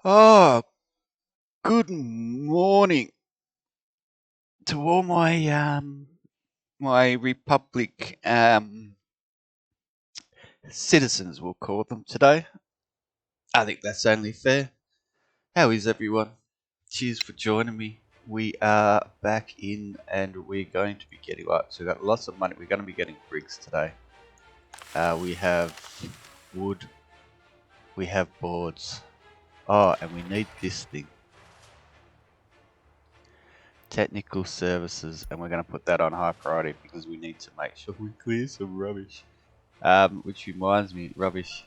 Oh, good morning to all my Republic citizens, we'll call them today. I think that's only fair. How is everyone? Cheers for joining me. We are back in and we're going to be getting so we've got lots of money. We're going to be getting bricks today. We have wood. We have boards. Oh, and we need this thing. Technical services, and we're going to put that on high priority because we need to make sure we clear some rubbish. Which reminds me, rubbish,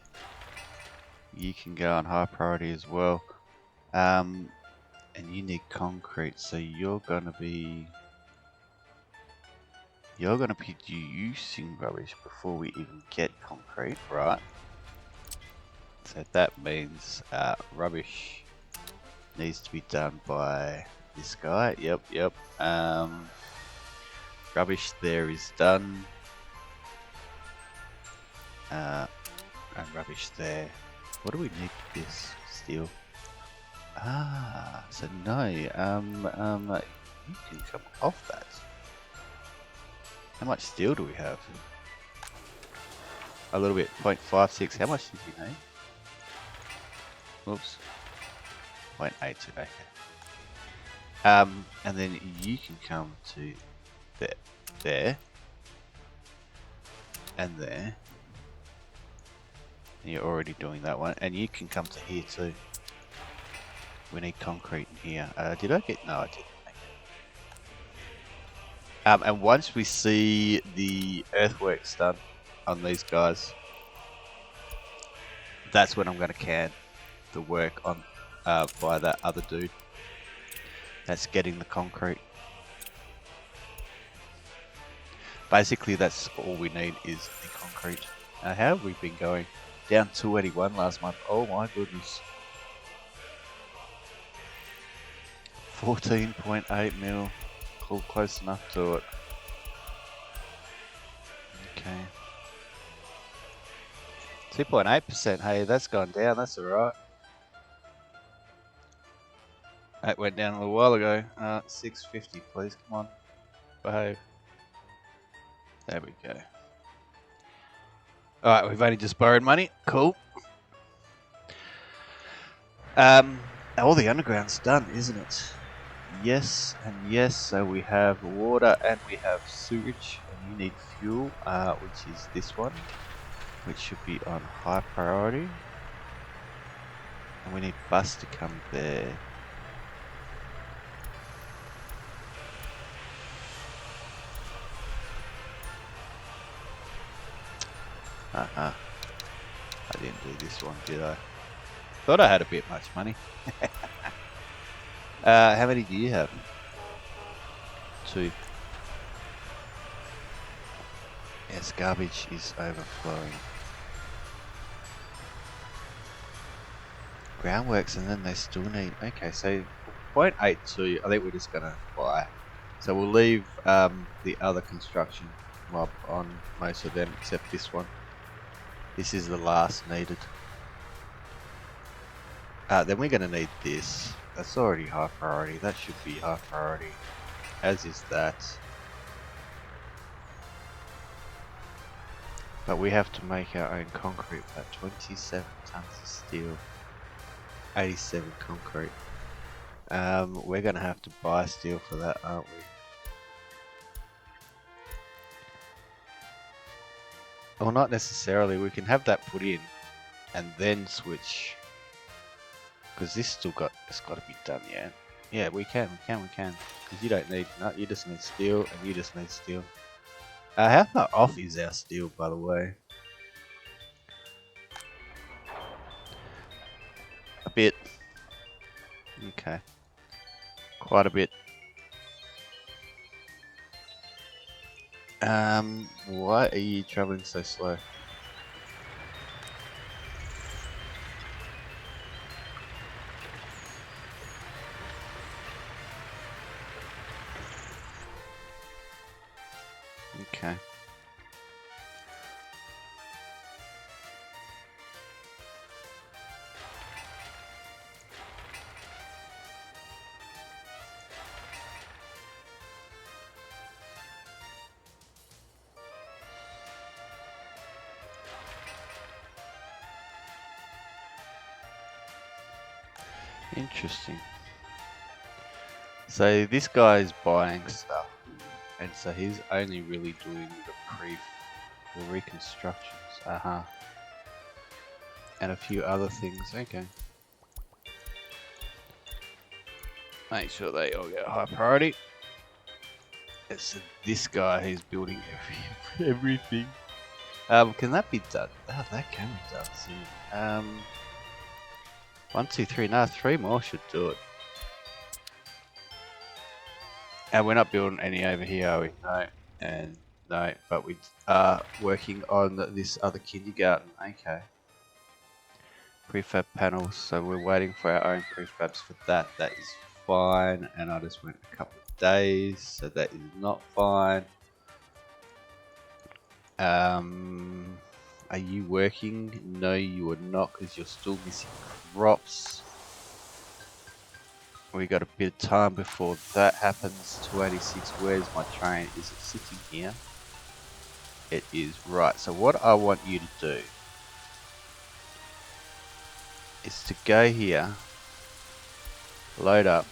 you can go on high priority as well. And you need concrete, so you're gonna be using rubbish before we even get concrete, right? So that means rubbish needs to be done by this guy. Yep. Rubbish there is done. And rubbish there. What do we need for this? Steel. So no, you can come off that. How much steel do we have? A little bit, 0.56. How much did you need? Oops. 0.82, okay. And then you can come to there, and there. And you're already doing that one, and you can come to here too. We need concrete in here. Did I get? No, I didn't. And once we see the earthworks done on these guys, that's when I'm going to can the work on by that other dude. That's getting the concrete. Basically, that's all we need is the concrete. How have we been going? Down 281 last month. Oh my goodness. 14.8 mil. Close enough to it. Okay. 2.8%. Hey, that's gone down. That's alright. That went down a little while ago. 650, please. Come on. Behave. There we go. Alright, we've only just borrowed money. Cool. All the underground's done, isn't it? Yes and yes. So we have water and we have sewage, and you need fuel, which is this one, which should be on high priority. And we need bus to come there. I didn't do this one, did I? Thought I had a bit much money. How many do you have? 2. Yes, garbage is overflowing. Groundworks, and then they still need. Okay, so 0.82. I think we're just gonna buy. So we'll leave the other construction mob on most of them except this one. This is the last needed. Then we're gonna need this. That's already high priority. That should be high priority. As is that. But we have to make our own concrete. About 27 tons of steel. 87 concrete. We're gonna have to buy steel for that, aren't we? Well, not necessarily. We can have that put in and then switch. Because this still it's got to be done, yeah. Yeah, we can. Because you don't need nut. You just need steel, and you just need steel. How far off is our steel, by the way? A bit. Okay. Quite a bit. Why are you traveling so slow? Okay. Interesting. So this guy is buying stuff, and so he's only really doing the reconstructions. And a few other things. Okay. Make sure they all get high priority. It's this guy who's building everything. Can that be done? Oh, that can be done soon. 1, 2, 3. No, 3 more should do it. And we're not building any over here, are we? No. And no, but we are working on this other kindergarten. Okay. Prefab panels, so we're waiting for our own prefabs for that. That is fine. And I just went a couple of days, so that is not fine. Are you working? No, you are not, because you're still missing crops. We got a bit of time before that happens. 286. Where's my train? Is it sitting here? It is. Right. So what I want you to do is to go here, load up,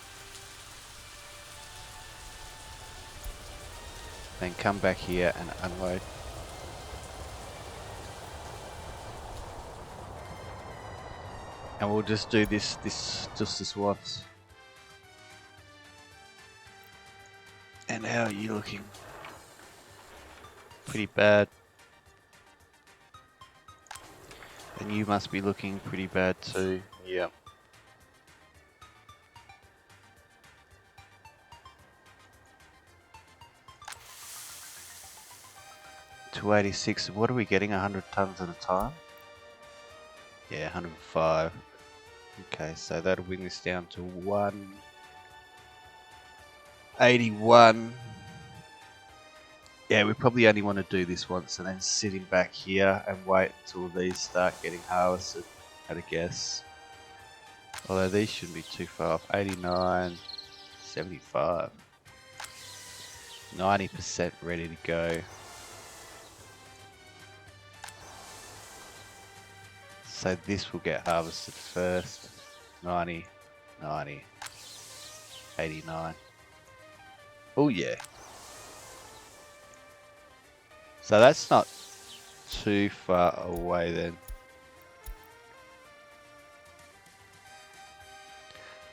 then come back here and unload. And we'll just do this once. And how are you looking? Pretty bad. And you must be looking pretty bad too. Yep. $286. What are we getting? 100 tons at a time? Yeah, 105. Okay, so that'll bring this down to 181. Yeah, we probably only want to do this once and then sitting back here and wait until these start getting harvested, I'd guess. Although these shouldn't be too far off. 89, 75. 90% ready to go. So this will get harvested first. 90, 90, 89. Oh yeah. So that's not too far away then.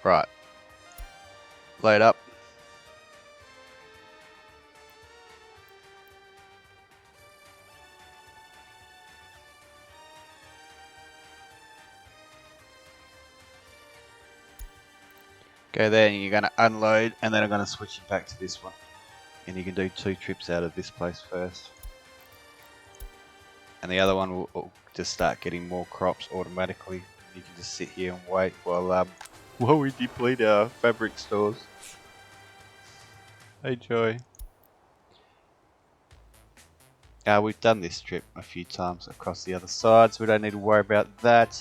Right. Load up. Go there and you're going to unload, and then I'm going to switch it back to this one. And you can do 2 trips out of this place first. And the other one will just start getting more crops automatically. You can just sit here and wait while we deplete our fabric stores. Hey Joy. We've done this trip a few times across the other side, so we don't need to worry about that.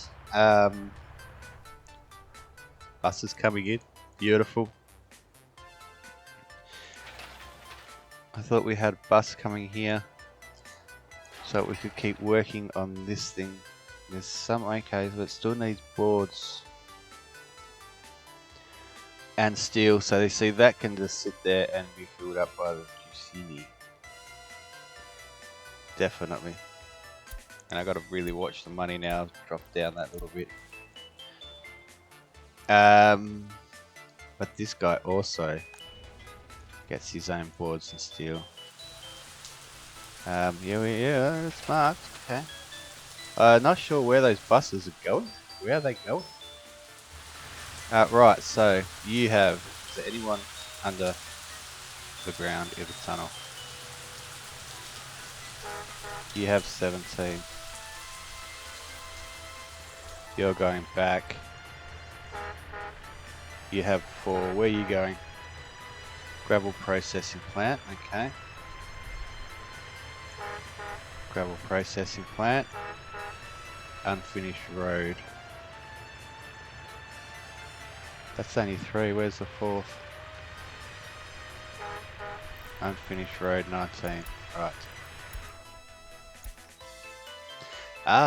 Buses coming in. Beautiful. I thought we had a bus coming here so we could keep working on this thing. There's some OKs, but it still needs boards and steel, so you see that can just sit there and be filled up by the Cucini. Definitely. And I gotta really watch the money now, drop down that little bit. But this guy also gets his own boards and steel. Yeah, it's marked. Okay. Not sure where those buses are going. Where are they going? Right, so you have, is there anyone under the ground in the tunnel? You have 17. You're going back. You have 4. Where are you going? Gravel processing plant, okay. Gravel processing plant. Unfinished road. That's only 3. Where's the 4th? Unfinished road 19. Right.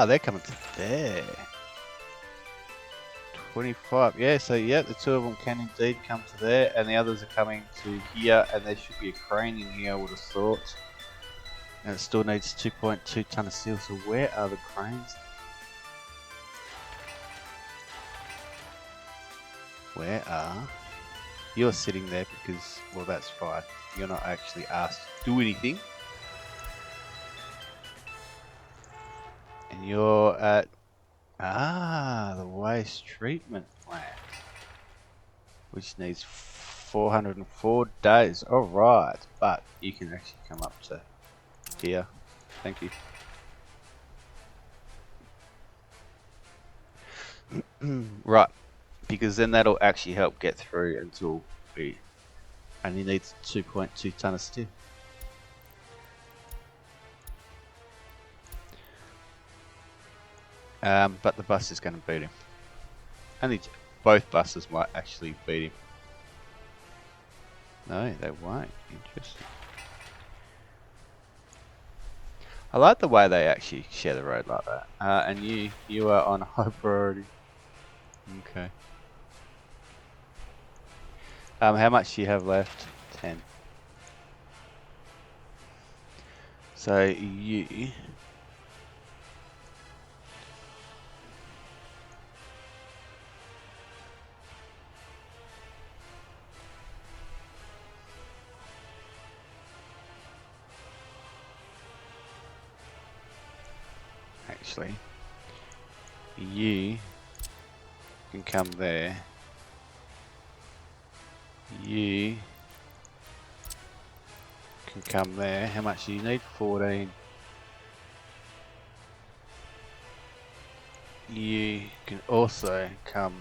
They're coming to there. 25. Yeah, so yeah, the two of them can indeed come to there, and the others are coming to here, and there should be a crane in here, I would have thought. And it still needs 2.2 ton of steel, so where are the cranes? Where are... You're sitting there because, well, that's fine. You're not actually asked to do anything. And you're at... the waste treatment plant. Which needs 404 days. Alright, but you can actually come up to here. Thank you. Right, because then that'll actually help get through until we only needs 2.2 ton of steel. But the bus is going to beat him. Both buses might actually beat him. No, they won't. Interesting. I like the way they actually share the road like that. And you are on high priority. Okay. How much do you have left? 10. So you... Actually, you can come there. You can come there. How much do you need? 14. You can also come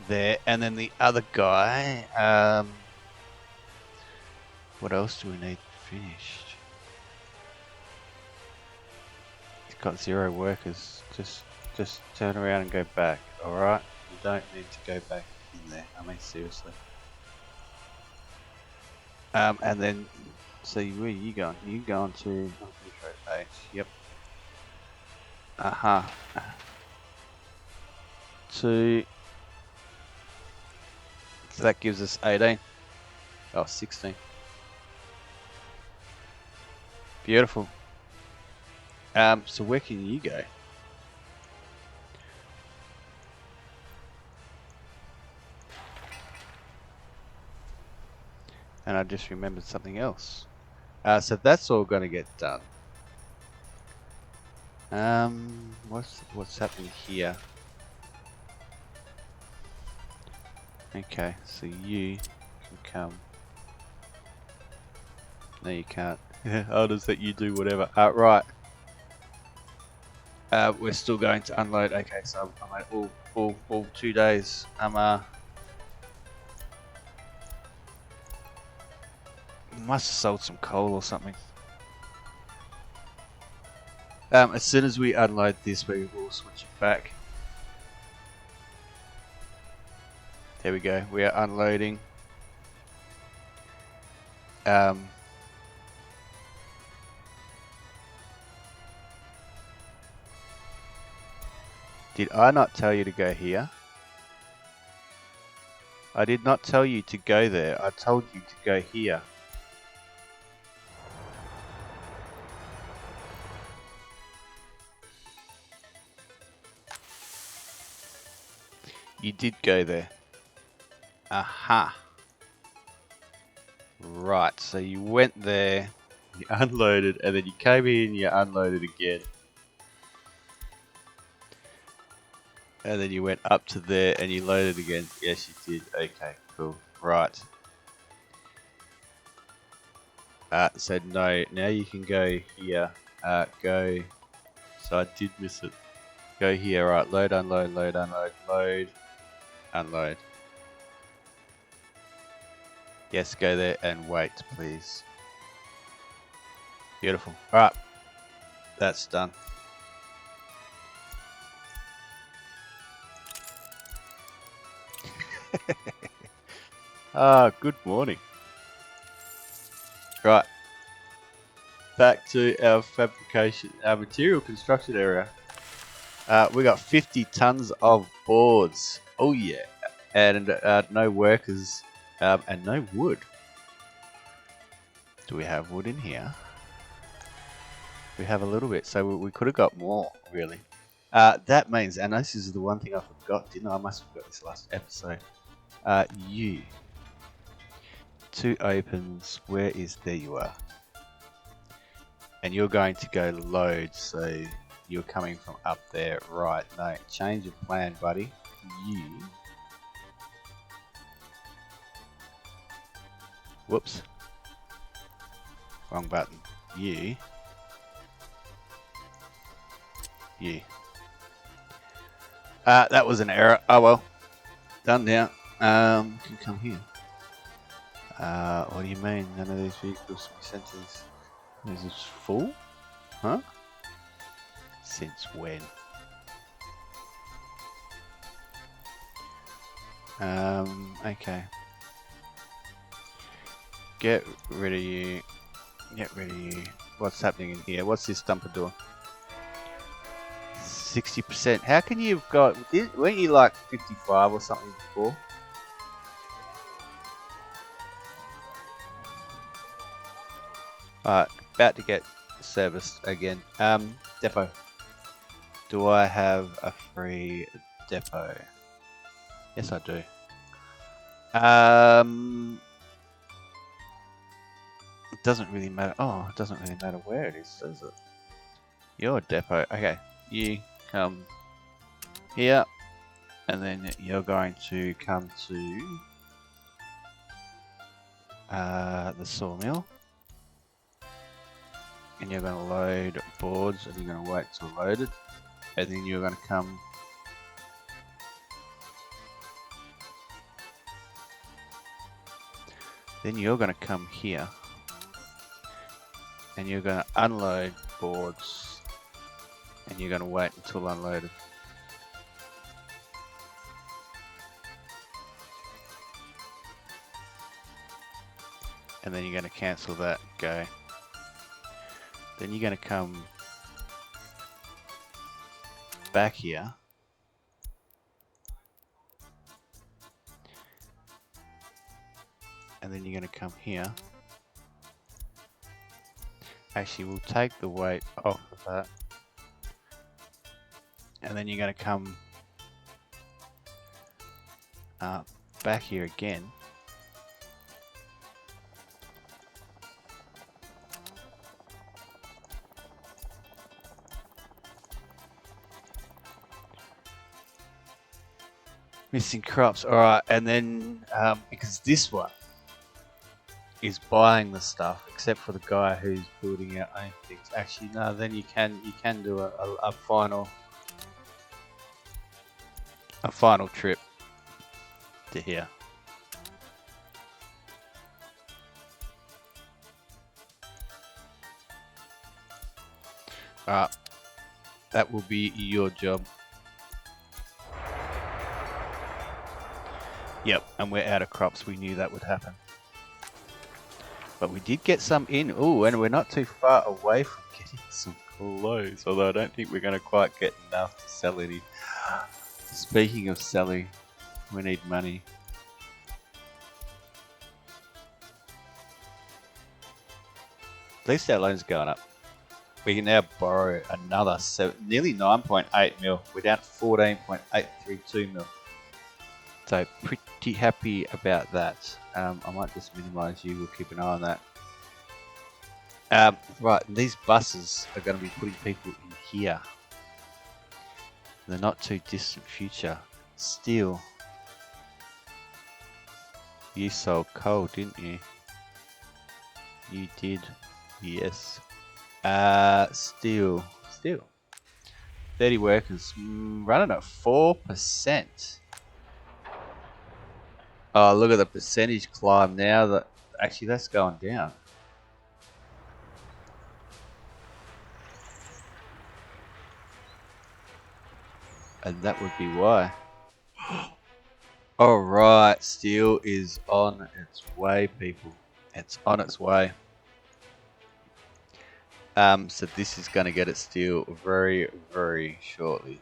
there, and then the other guy. What else do we need finished? He's got 0 workers. Just turn around and go back. All right. You don't need to go back in there. I mean, seriously. And then, so where are you going? You going to H? Yep. So that gives us 18. Oh, 16. Beautiful. So where can you go? And I just remembered something else. So that's all going to get done. What's happening here? Okay, so you can come. No, you can't. I'll just let you do whatever. Right. We're still going to unload. Okay, so I'm at all 2 days. Must have sold some coal or something. As soon as we unload this, we will switch it back. There we go. We are unloading. Did I not tell you to go here? I did not tell you to go there. I told you to go here. You did go there. Aha. Right, so you went there, you unloaded, and then you came in, you unloaded again. And then you went up to there and you loaded again. Yes, you did. Okay, cool. Right. So no, now you can go here. Go. So I did miss it. Go here. Right. Load, unload, load, unload, load, unload. Yes, go there and wait, please. Beautiful. Alright. That's done. Good morning. Right. Back to our fabrication, our material construction area. We got 50 tons of boards. Oh yeah, and no workers and no wood. Do we have wood in here? We have a little bit, so we could have got more, really. That means, and this is the one thing I forgot, didn't I? I must have forgot this last episode. You. 2 opens, where is, there you are. And you're going to go load, so you're coming from up there, right? No, change of plan, buddy. You. Whoops. Wrong button. You. That was an error. Oh well. Done now. Can come here. What do you mean? None of these vehicles can be sent to this. Is this full? Huh? Since when? Okay. Get rid of you. Get rid of you. What's happening in here? What's this dumper doing? 60%. How can you have got... Weren't you like 55 or something before? Alright, about to get serviced again. Depot. Do I have a free depot? Yes, I do. It doesn't really matter. Oh, it doesn't really matter where it is, does it? Your depot. Okay, you come here, and then you're going to come to the sawmill, and you're going to load boards, and you're going to wait till loaded, and then you're going to come here, and you're going to unload boards, and you're going to wait until unloaded. And then you're going to cancel that, go. Then you're going to come back here. And then you're going to come here. Actually, we'll take the weight off of that. And then you're going to come back here again. Missing crops. Alright, and then because this one is buying the stuff, except for the guy who's building our own things. Actually, no. Then you can do a final trip to here. Alright, that will be your job. Yep, and we're out of crops. We knew that would happen. But we did get some in. Ooh, and we're not too far away from getting some clothes. Although I don't think we're going to quite get enough to sell any. Speaking of selling, we need money. At least our loans are going up. We can now borrow another nearly 9.8 mil. We're down to 14.832 mil. So pretty happy about that. I might just minimize you. We'll keep an eye on that. Right, these buses are going to be putting people in here. In the not too distant future. Steel. You sold coal, didn't you? You did. Yes. Steel. 30 workers. Running at 4%. Oh, look at the percentage climb now. That actually, that's going down. And that would be why. Alright, steel is on its way, people. It's on its way. So this is going to get its steel very, very shortly.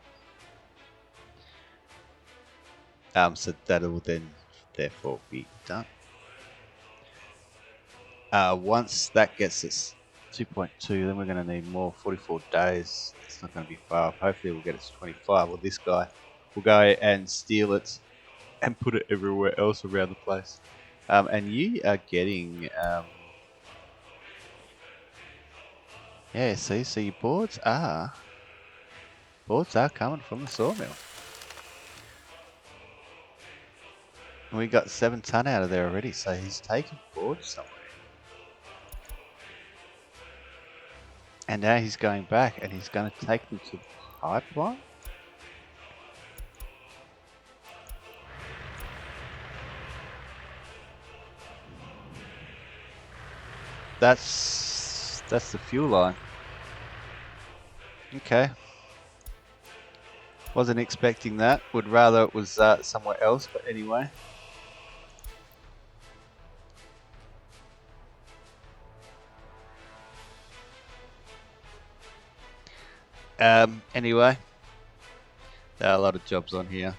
So that'll then therefore be done. Once that gets us 2.2, then we're going to need more. 44 days. It's not going to be far. Hopefully we'll get it to 25. Well, this guy will go and steal it and put it everywhere else around the place. And you are getting... yeah, see, so your boards are coming from the sawmill. And we got 7 ton out of there already, so he's taking boards somewhere. And now he's going back and he's going to take them to the pipeline. That's the fuel line. Okay. Wasn't expecting that. Would rather it was somewhere else, but anyway. Anyway, there are a lot of jobs on here.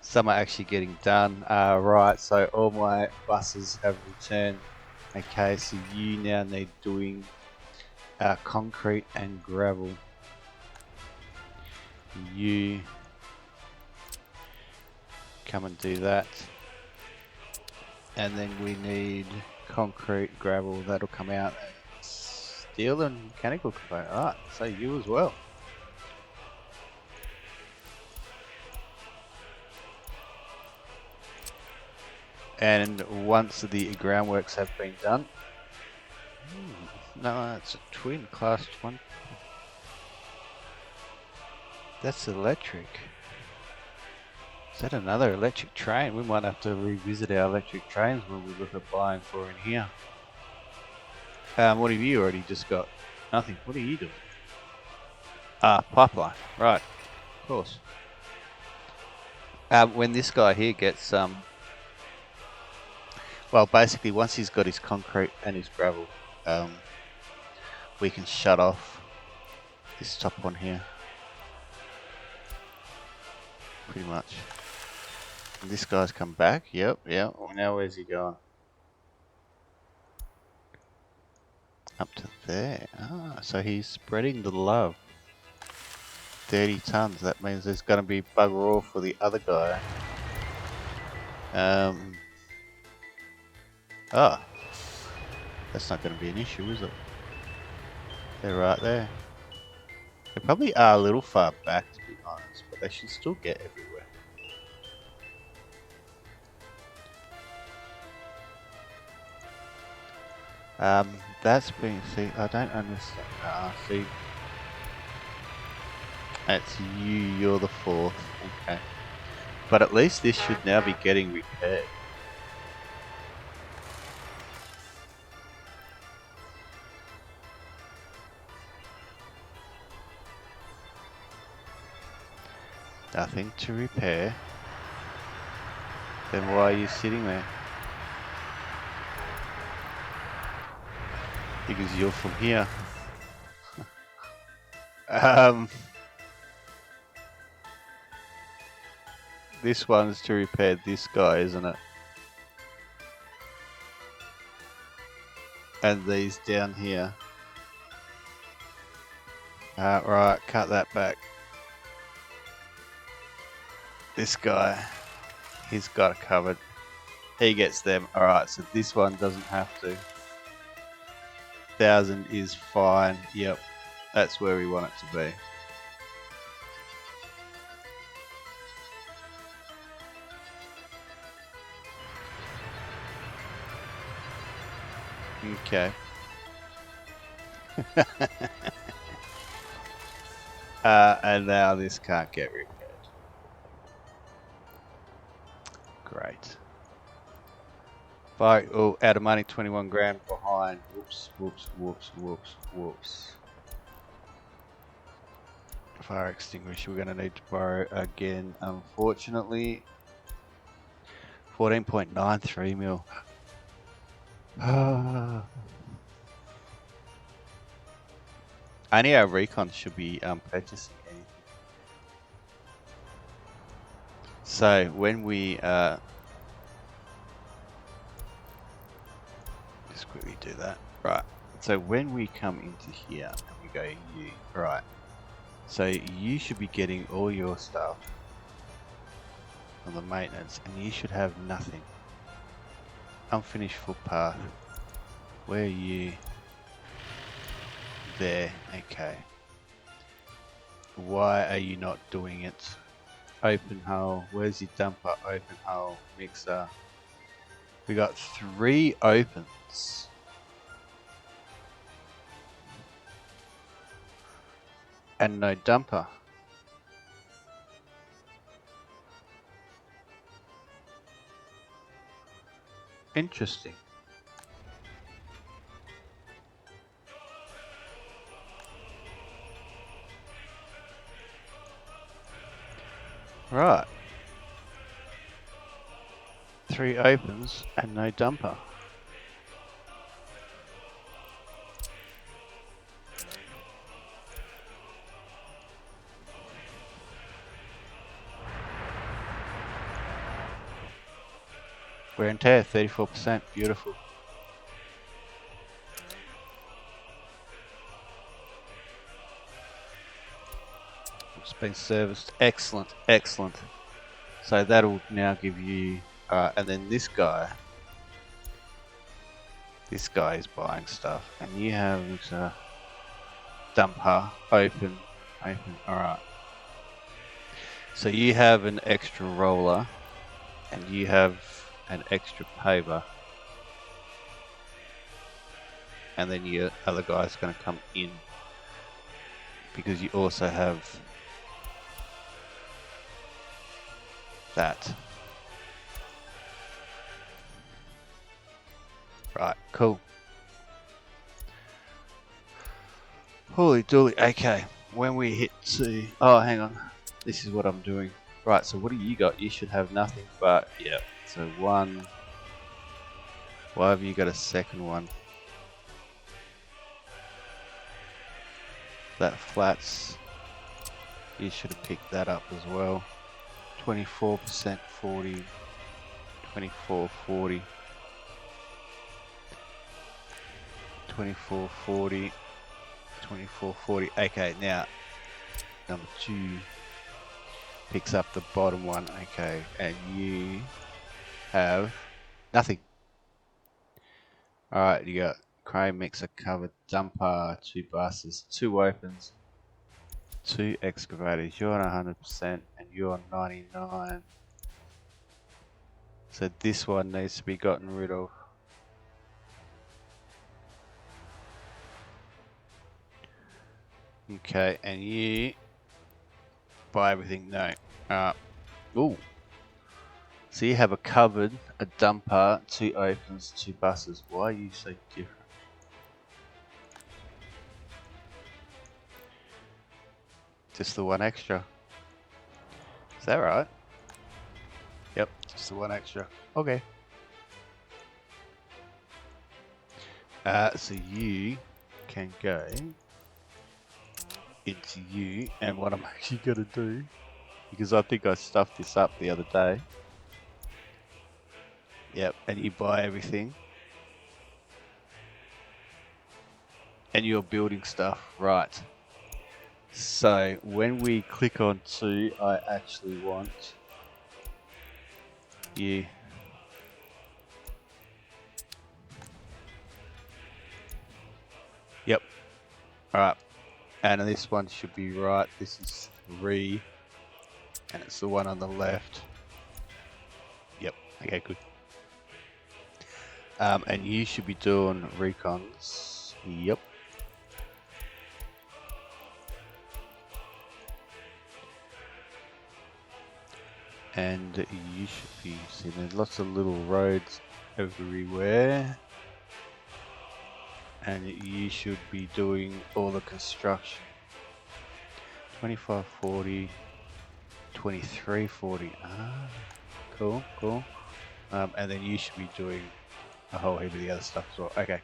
Some are actually getting done. Right, so all my buses have returned. Okay, so you now need doing concrete and gravel. You come and do that. And then we need concrete, gravel, that'll come out. Steel and mechanical component. Alright, so you as well. And once the groundworks have been done, no, it's a twin class 1. That's electric. Is that another electric train? We might have to revisit our electric trains when we look at buying for in here. What have you already just got? Nothing. What are you doing? Pipeline. Right. Of course. When this guy here gets well, basically, once he's got his concrete and his gravel, we can shut off this top one here. Pretty much. And this guy's come back. Yep. Well, now where's he going? Up to there. So he's spreading the love. 30 tons. That means there's going to be bugger all for the other guy. That's not going to be an issue, is it? They're right there. They probably are a little far back, to be honest, but they should still get everywhere. That's being... See, I don't understand. See... That's you, you're the 4th. Okay. But at least this should now be getting repaired. Nothing to repair. Then why are you sitting there? Because you're from here. This one's to repair this guy, isn't it? And these down here. Right, cut that back. This guy, he's got it covered. He gets them. Alright, so this one doesn't have to. 1,000 is fine. Yep, that's where we want it to be. Okay. And now this can't get repaired. Great. Oh, out of money, 21 grand behind. Whoops. Fire extinguisher, we're going to need to borrow again, unfortunately. 14.93 mil. Only our recon should be purchasing anything. So when we just quickly do that. Right. So when we come into here and we go you, right. So you should be getting all your stuff on the maintenance, and you should have nothing. Unfinished footpath. Where are you? There. Okay. Why are you not doing it? Open hull. Where's your dumper? Open hull. Mixer. We got 3 opens. And no dumper. Interesting. Right. 3 opens and no dumper. Wear and tear, 34%. Beautiful. It's been serviced. Excellent, excellent. So that'll now give you, and then this guy is buying stuff, and you have dumper, open, alright. So you have an extra roller, and you have an extra paver, and then your other guy's going to come in, because you also have that. Right, cool. Holy dooly. Okay, when we hit 2, oh hang on, this is what I'm doing. Right, so what do you got? You should have nothing, but yeah. So 1. Why have you got a second one? That flats. You should have picked that up as well. 24%, 40, 24, 40, 24, 40, 24, 40. Okay, now number 2 picks up the bottom one. Okay, and you have nothing. Alright, you got crane mixer covered, dumper, 2 buses, 2 opens, 2 excavators. You're on 100% and you're on 99. So this one needs to be gotten rid of. Okay, and you buy everything. No. Ooh. So you have a covered, a dumper, 2 opens, 2 buses. Why are you so different? Just the 1 extra. Is that right? Yep, just the 1 extra. Okay. So you can go into you, and what I'm actually gonna do, because I think I stuffed this up the other day. Yep, and you buy everything. And you're building stuff, right. So when we click on 2, I actually want you. Yep. Alright. And this one should be right. This is 3. And it's the one on the left. Yep. Okay, good. And you should be doing recons. Yep. And you should be seeing there's lots of little roads everywhere. And you should be doing all the construction. 2540, 2340. Cool, cool. And then you should be doing a whole heap of the other stuff as well. Okay.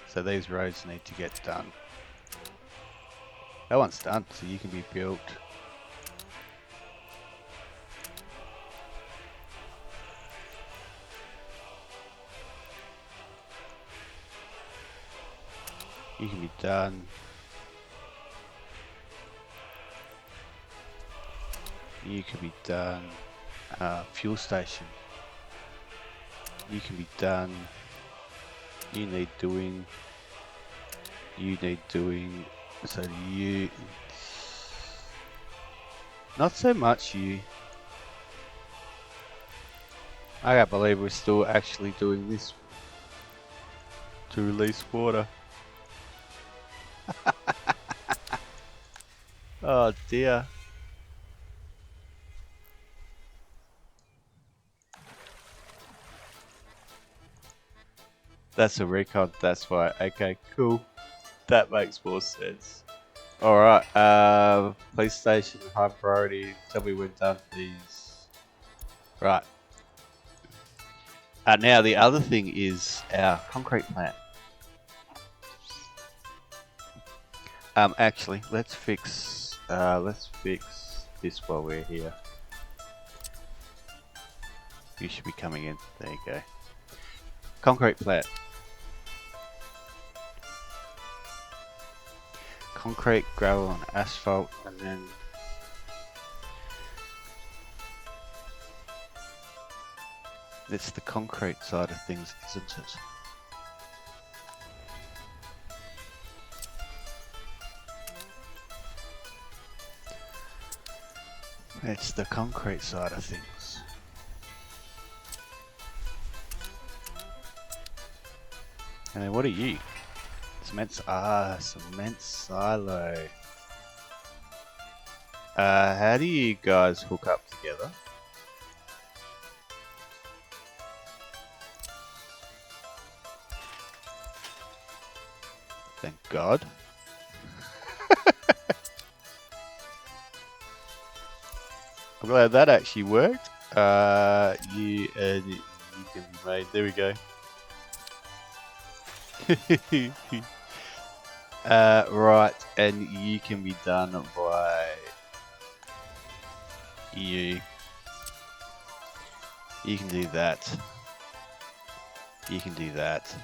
So these roads need to get done. That one's done, so you can be built. You can be done. You can be done. Fuel station. You can be done. You need doing. You need doing. So you. Not so much you. I can't believe we're still actually doing this to release water. Oh dear. That's a recon, that's why. Okay, cool. That makes more sense. Alright, police station, high priority. Tell me we're done, please. Right. Now the other thing is our concrete plant. Actually, let's fix this while we're here. You should be coming in. There you go. Concrete plant. Concrete, gravel, and asphalt, and then it's the concrete side of things, isn't it? It's the concrete side of things. And then what are you? Cement silo. How do you guys hook up together? Thank God. I'm glad that actually worked. You can be made. There we go. Right, and you can be done by you. You can do that. You can do that.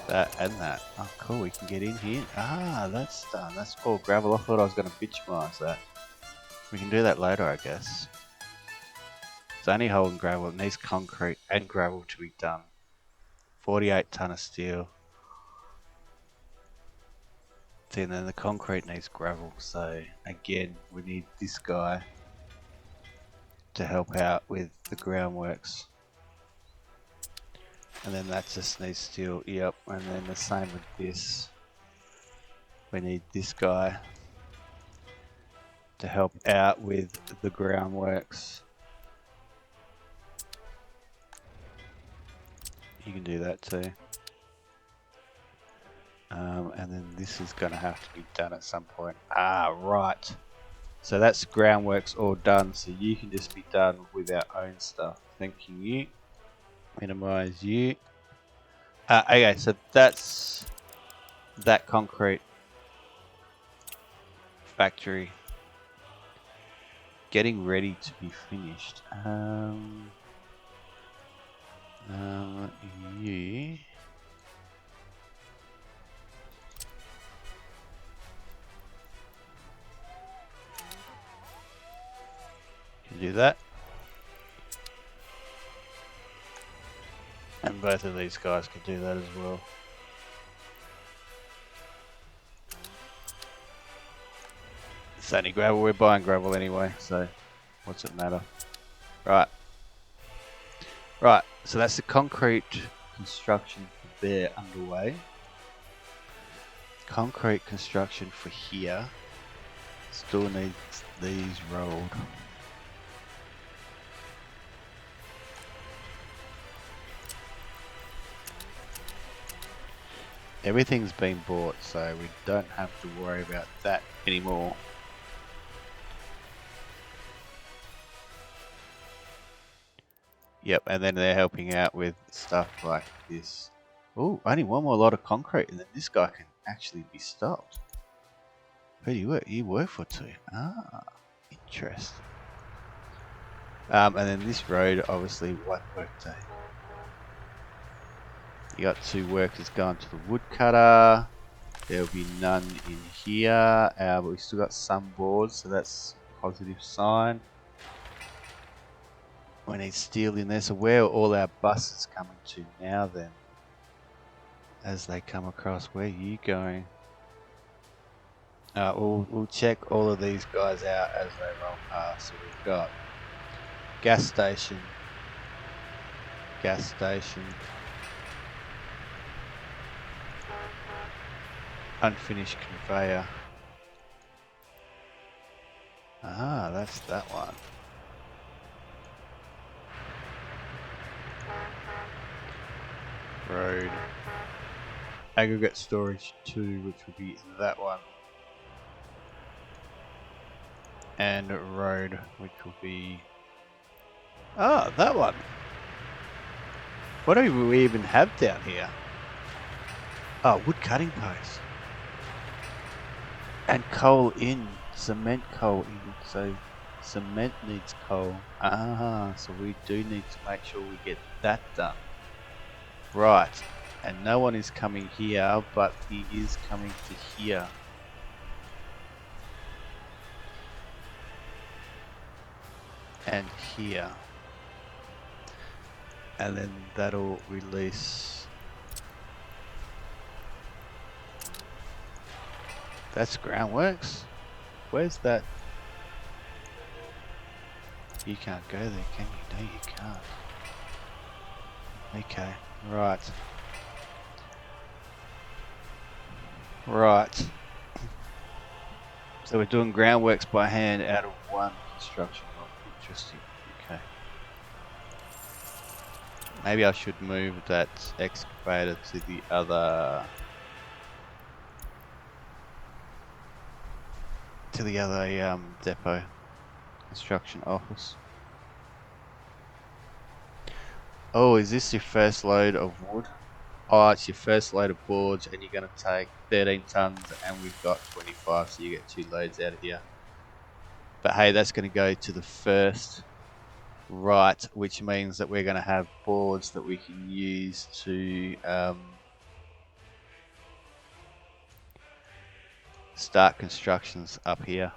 That and that. Oh, cool. We can get in here. Ah, that's done. That's all gravel. I thought I was going to bitchmise that. We can do that later, I guess. It's only holding gravel. It needs concrete and gravel to be done. 48 ton of steel. See, and then the concrete needs gravel. So again, we need this guy to help out with the groundworks. And then that just needs steel. Yep. And then the same with this. We need this guy to help out with the groundworks. You can do that too. And then this is going to have to be done at some point. Ah, right. So that's groundworks all done. So you can just be done with our own stuff. Thank you. Minimize you. Okay, so that's that concrete factory getting ready to be finished. You can do that. And both of these guys can do that as well. It's only gravel, we're buying gravel anyway, so what's it matter? Right. Right, so that's the concrete construction for there underway. Concrete construction for here still needs these rolled. Everything's been bought, so we don't have to worry about that anymore. Yep, and then they're helping out with stuff like this. Oh, only one more lot of concrete, and then this guy can actually be stopped. Who do you work? You work for too. Ah, interesting. And then this road obviously one work day. You got 2 workers going to the woodcutter. There'll be none in here, but we still got some boards, so that's a positive sign. We need steel in there, so where are all our buses coming to now then? As they come across, where are you going? We'll check all of these guys out as they roll past. So we've got gas station, unfinished conveyor. Ah, that's that one. Road. Aggregate storage 2, which will be that one. And road, which will be... Ah, that one. What do we even have down here? Oh, wood cutting post. And coal in. Cement coal in. So cement needs coal. Ah, so we do need to make sure we get that done. Right. And no one is coming here, but he is coming to here. And here. And then that'll release... That's groundworks? Where's that? You can't go there, can you? No, you can't. Okay, right. Right. So we're doing groundworks by hand out of 1 construction lot. Interesting. Okay. Maybe I should move that excavator to the other... depot. Construction office. Oh, is this your first load of wood? Oh, it's your first load of boards, and you're going to take 13 tons, and we've got 25, so you get 2 loads out of here. But hey, that's going to go to the first right, which means that we're going to have boards that we can use to start constructions up here.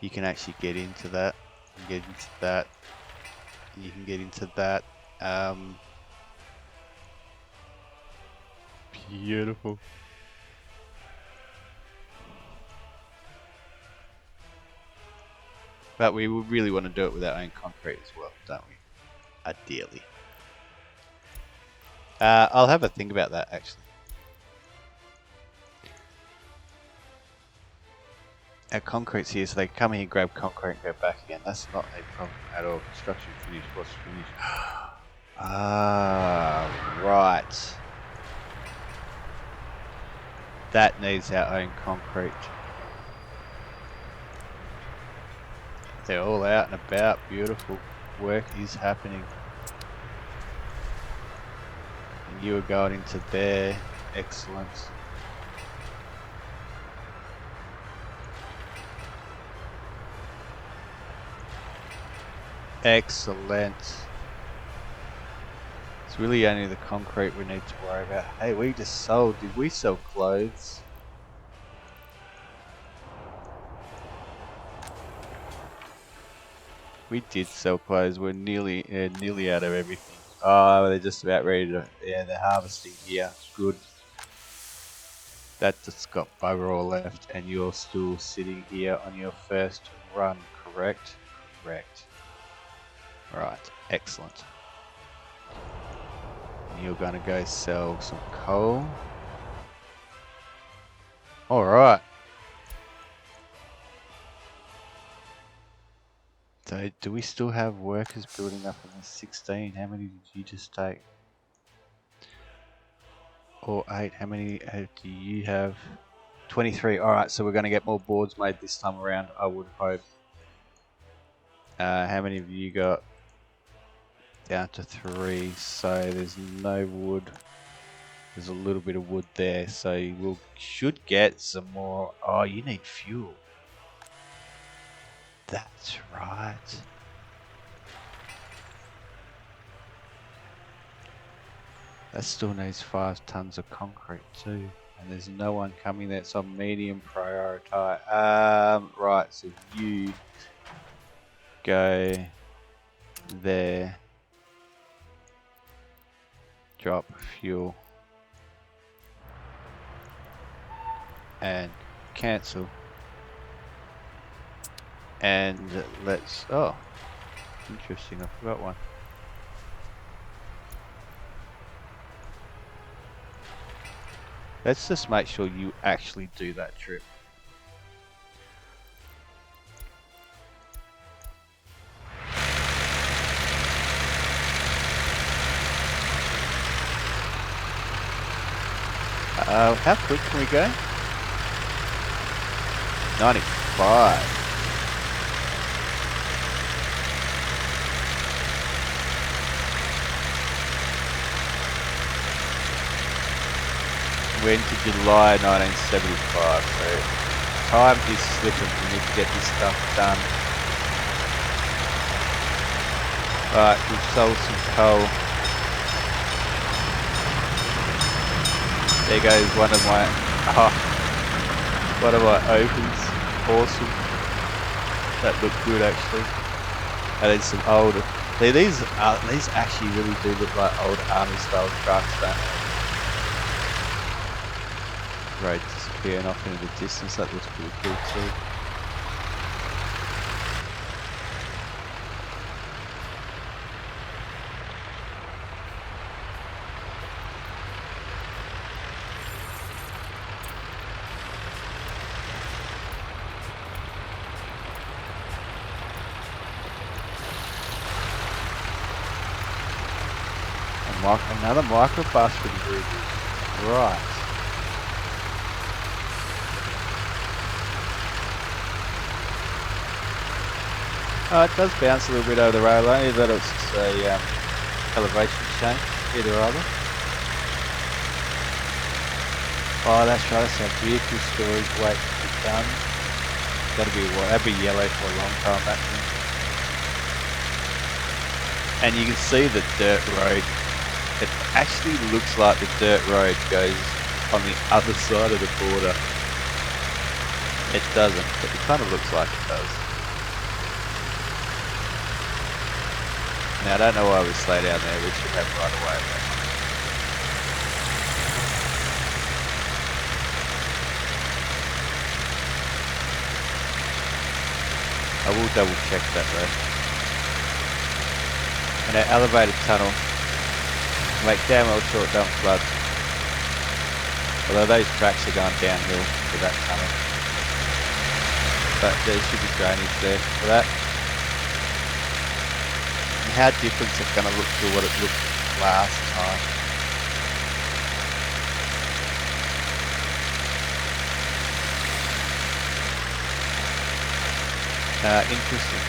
You can actually get into that, and get into that, and you can get into that. Beautiful. But we would really want to do it with our own concrete as well, don't we? Ideally. I'll have a think about that actually. Our concrete's here, so they come here, grab concrete and go back again. That's not a problem at all. Construction finished. What's finished? Ah, right. That needs our own concrete. They're all out and about. Beautiful. Work is happening. And you are going into there. Excellent. Excellent. It's really only the concrete we need to worry about. Hey, we just sold. Did we sell clothes? We did sell clothes. We're nearly out of everything. Oh, they're just about ready to... Yeah, they're harvesting here. Good. That just got bugger all left, and you're still sitting here on your first run, correct? Correct. Right, excellent. And you're going to go sell some coal. Alright. So, do we still have workers building up in this 16? How many did you just take? Or 8? How many do you have? 23. Alright, so we're going to get more boards made this time around, I would hope. How many have you got? Down to 3, so there's no wood. There's a little bit of wood there, so we should get some more. Oh, you need fuel. That's right. That still needs 5 tons of concrete too. And there's no one coming that's on medium priority. Right, so you go there. Drop fuel. And cancel. And let's, oh, interesting, I forgot one. Let's just make sure you actually do that trip. How quick can we go? 95. Went to July 1975, so time is slipping. We need to get this stuff done. Right, we've sold some coal. There goes one of my opens. Awesome. That looked good actually. And then some older. These actually really do look like old army style trucks, don't they? Road disappearing off into the distance, that looks pretty cool too. Another microbus for the Ruby. Right. It does bounce a little bit over the rail, only that it's just a elevation change, either or other. Oh, that's right, that's our vehicle storage wait to be done. That'd be yellow for a long time, that thing. And you can see the dirt road. It actually looks like the dirt road goes on the other side of the border. It doesn't, but it kind of looks like it does. Now I don't know why we slow down there, we should have right away. I will double check that though. And our elevated tunnel, make damn well sure it don't flood. Although those tracks are going downhill for that tunnel. But there should be drainage there for that. And how different it's going to look to what it looked last time. Interesting.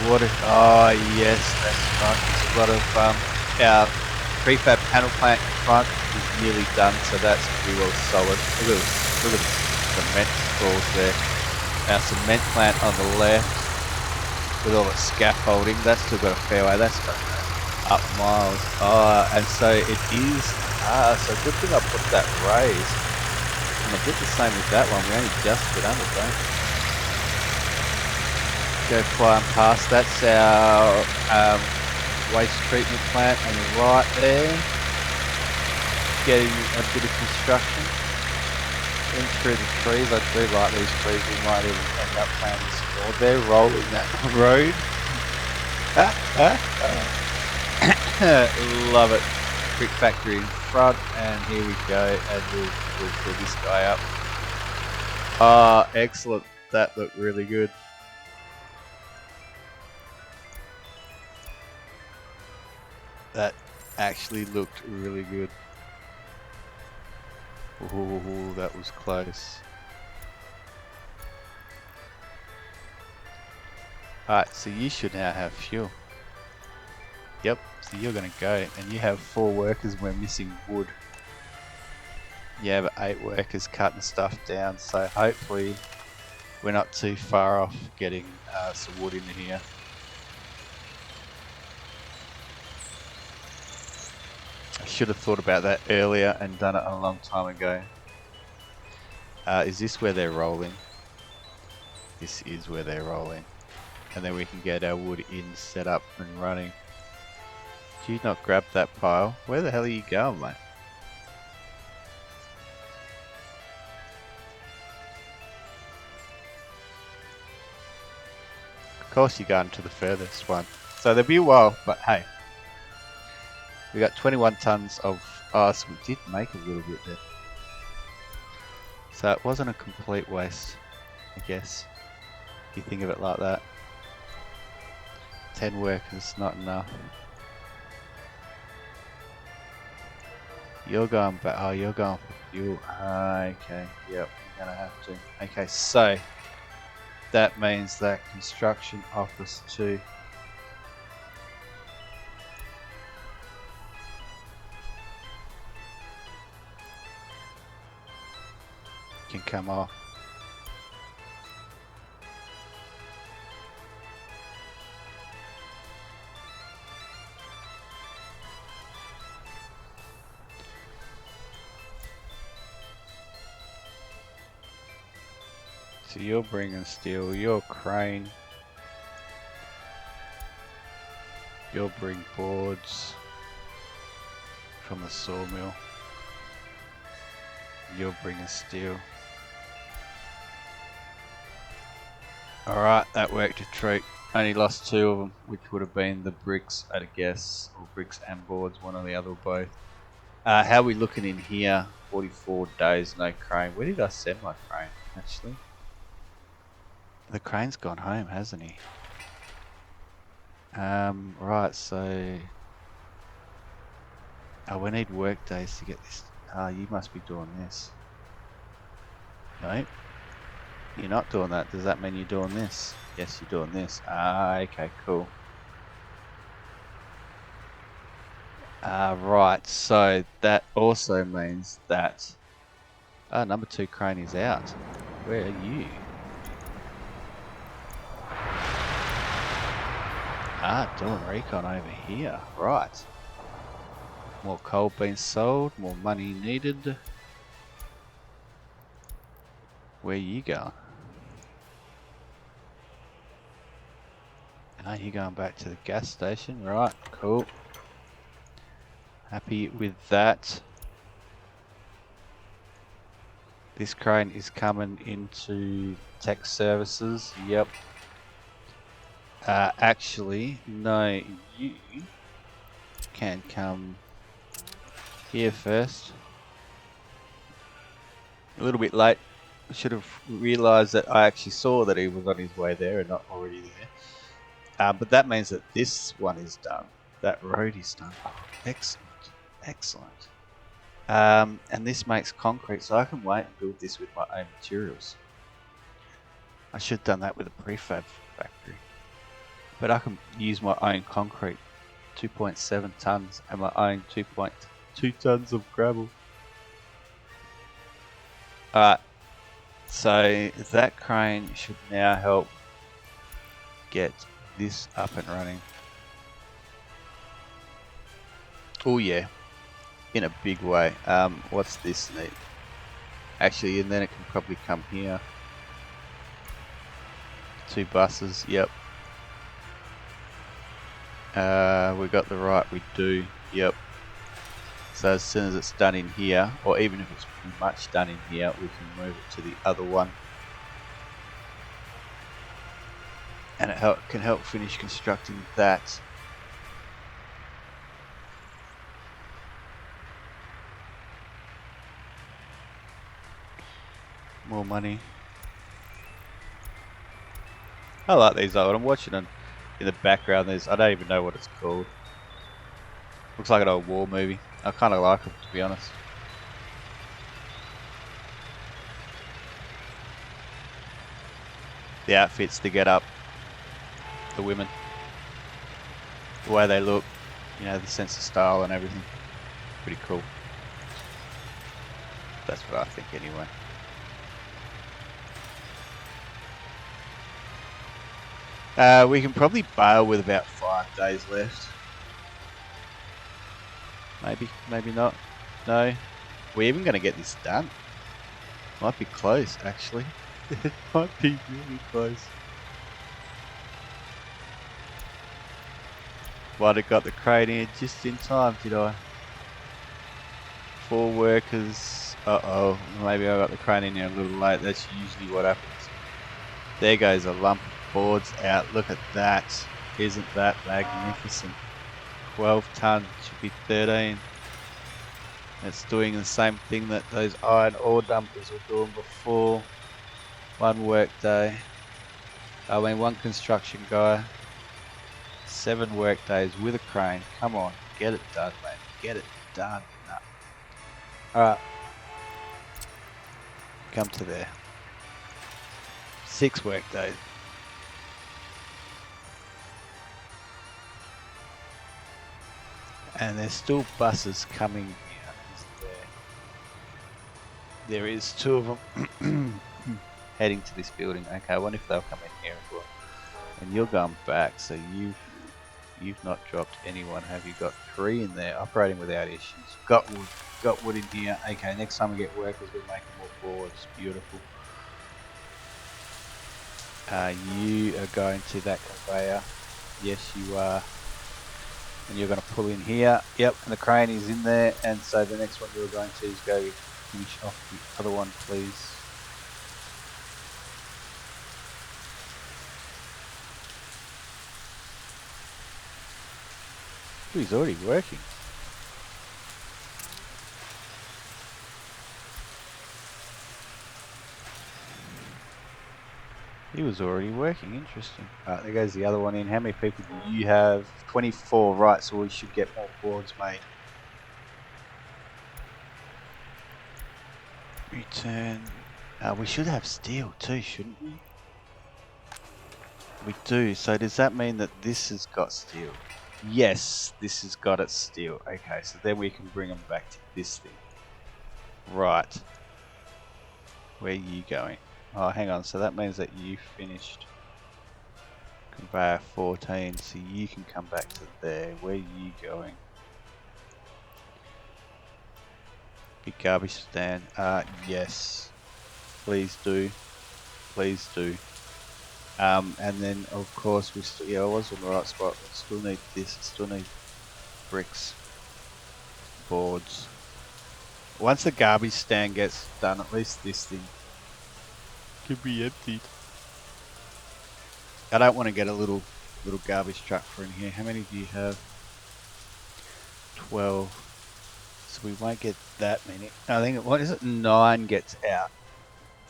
Water. Oh yes, that's right. There's a lot of our prefab panel plant in front is nearly done, so that's pretty well solid. Look at the cement scores there. Our cement plant on the left with all the scaffolding, that's still got a fair way. That's got up miles. Oh, and so it is. So good thing I put that raised. And I did the same with that one. We only just got under, don't we? Go flying past. That's our waste treatment plant on the right there. Getting a bit of construction. In through the trees. I do like these trees. We might even end up planting some more. They're rolling that road. Love it. Brick factory in front, and here we go. And we'll fill this guy up. Ah, excellent. That looked really good. That actually looked really good. Oh, that was close. Alright, so you should now have fuel. Yep, so you're gonna go, and you have 4 workers, we're missing wood. Yeah, but 8 workers cutting stuff down, so hopefully we're not too far off getting some wood into here. I should have thought about that earlier and done it a long time ago. Is this where they're rolling? This is where they're rolling. And then we can get our wood in, set up and running. Did you not grab that pile? Where the hell are you going, mate? Of course you're going to the furthest one. So there'll be a while, but hey. We got 21 tons of... Oh, so we did make a little bit there. So it wasn't a complete waste, I guess. If you think of it like that. 10 workers, not enough. You're going back. Oh, you're going for fuel. Okay, yep, we're gonna have to. Okay, so that means that construction office 2 can come off. So you're bringing steel, you're crane, you'll bring boards from the sawmill, you're bringing steel. Alright, that worked a treat. Only lost 2 of them, which would have been the bricks, I'd guess, or bricks and boards, one or the other or both. How are we looking in here? 44 days, no crane. Where did I send my crane, actually? The crane's gone home, hasn't he? Right, so... Oh, we need work days to get this. Ah, you must be doing this. No? You're not doing that. Does that mean you're doing this? Yes, you're doing this. Ah, okay, cool. Right, so that also means that... number 2 crane is out. Where are you? Doing recon over here. Right. More coal being sold, more money needed. Where you going? You're going back to the gas station. Right, cool. Happy with that. This crane is coming into tech services. Yep. Actually, no, you can come here first. A little bit late. I should have realised that I actually saw that he was on his way there and not already there. But that means that this one is done. That road is done. Oh, excellent. Excellent. And this makes concrete, so I can wait and build this with my own materials. I should have done that with a prefab factory. But I can use my own concrete, 2.7 tons, and my own 2.2 tons of gravel. Alright, so that crane should now help get this up and running. Oh yeah, in a big way. What's this need? Actually, and then it can probably come here. 2 buses, yep. We got the right, we do, yep. So as soon as it's done in here, or even if it's pretty much done in here, we can move it to the other one. And it can help finish constructing that. More money. I like these though, and I'm watching them in the background. I don't even know what it's called. Looks like an old war movie. I kind of like them, to be honest. The outfits, the get up, the women, the way they look, you know, the sense of style and everything. Pretty cool. That's what I think anyway. We can probably bail with about 5 days left. Maybe, maybe not. No. We're even going to get this done. Might be close, actually. It might be really close. Might have got the crane in just in time, did I? 4 workers. Uh-oh. Maybe I got the crane in there a little late. That's usually what happens. There goes a lump of boards out. Look at that. Isn't that magnificent? 12 ton. Should be 13. It's doing the same thing that those iron ore dumpers were doing before. 1 work day. I mean, 1 construction guy. 7 work days with a crane. Come on, get it done, mate. Get it done. No. Alright. Come to there. 6 work days. And there's still buses coming here, isn't there? There is 2 of them heading to this building. Okay, I wonder if they'll come in here as well. And you're going back, so you've not dropped anyone, have you? Got 3 in there, operating without issues. Got wood in here. Okay, next time we get workers, we're making more boards. Beautiful. You are going to that conveyor. Yes, you are. And you're going to pull in here. Yep, and the crane is in there. And so the next one you're going to is go finish off the other one, please. Ooh, he's already working. He was already working, interesting. Alright, there goes the other one in. How many people do you have? 24, right, so we should get more boards made. Return. We should have steel too, shouldn't we? We do, so does that mean that this has got steel? Yes, this has got its steel. Okay, so then we can bring them back to this thing. Right. Where are you going? Oh, hang on, so that means that you finished conveyor 14, so you can come back to there. Where are you going? Big garbage stand. Yes. Please do. Please do. And then, of course, we still, yeah, I was on the right spot. We still need this. Still need bricks, boards. Once the garbage stand gets done, at least this thing can be emptied. I don't want to get a little garbage truck for in here. How many do you have? 12. So we won't get that many. I think, what is it? 9 gets out.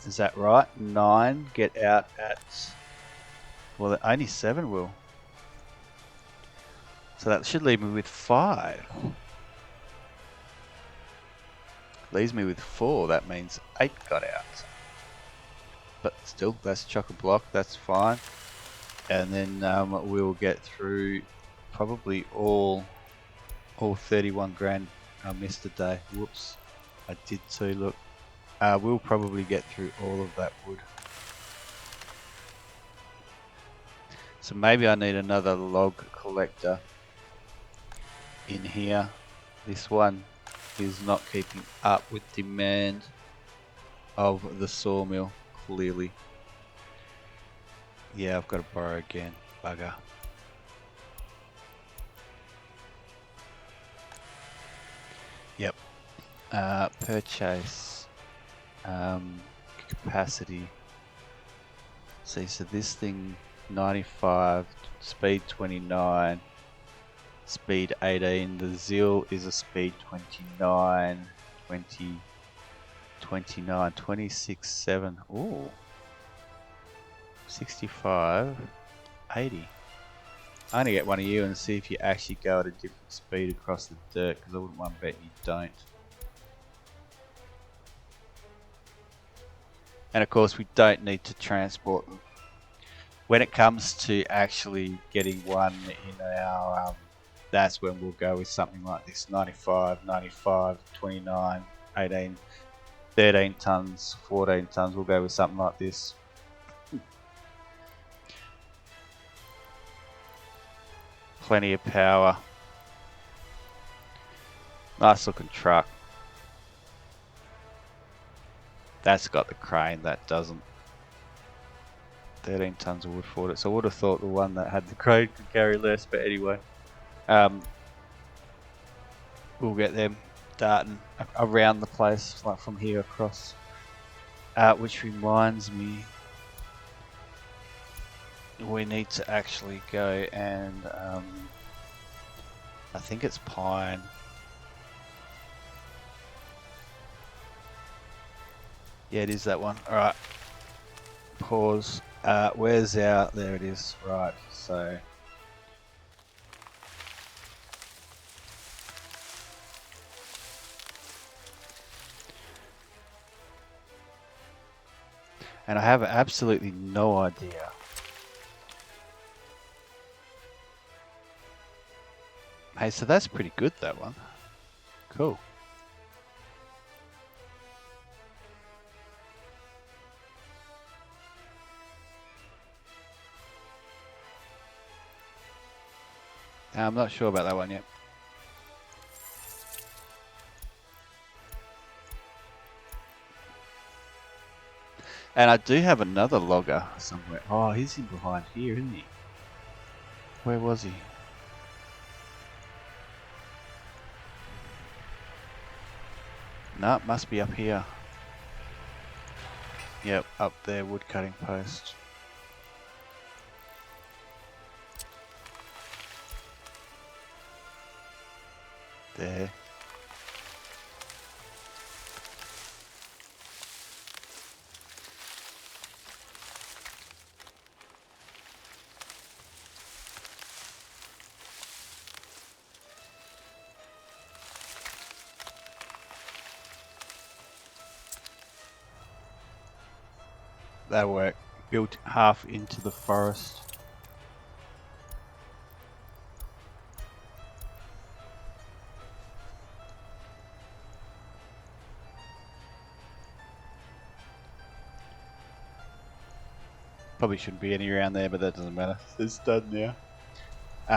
Is that right? 9 get out at, well, only 7 will. So that should leave me with 5. Leaves me with 4. That means 8 got out. But still, that's chock-a-block. That's fine. And then we'll get through probably all 31 grand. I missed a day. Whoops. I did too. Look. We'll probably get through all of that wood. So maybe I need another log collector in here. This one is not keeping up with demand of the sawmill, clearly. Yeah, I've got to borrow again. Bugger. Yep. Purchase. Capacity. See, so this thing 95, speed 29, speed 18. The Zeal is a speed 29, 20, 29, 26, 7. Ooh. 65, 80. I'm gonna get one of you and see if you actually go at a different speed across the dirt, because I wouldn't want to bet you don't. And of course we don't need to transport them. When it comes to actually getting one in our, that's when we'll go with something like this, 95, 95, 29, 18. 13 tons, 14 tons, we'll go with something like this. Plenty of power. Nice looking truck. That's got the crane, that doesn't. 13 tons of wood for it. So I would have thought the one that had the crane could carry less, but anyway. We'll get them darting around the place, like from here across. Which reminds me, we need to actually go and I think it's pine. Yeah, it is that one. Alright. Pause. Where's our... There it is. Right, so... And I have absolutely no idea. Hey, so that's pretty good, that one. Cool. I'm not sure about that one yet. And I do have another logger somewhere. Oh, he's in behind here, isn't he? Where was he? No, must be up here. Yep, up there, wood cutting post. There. That'll work. Built half into the forest. Probably shouldn't be any around there, but that doesn't matter. It's done now.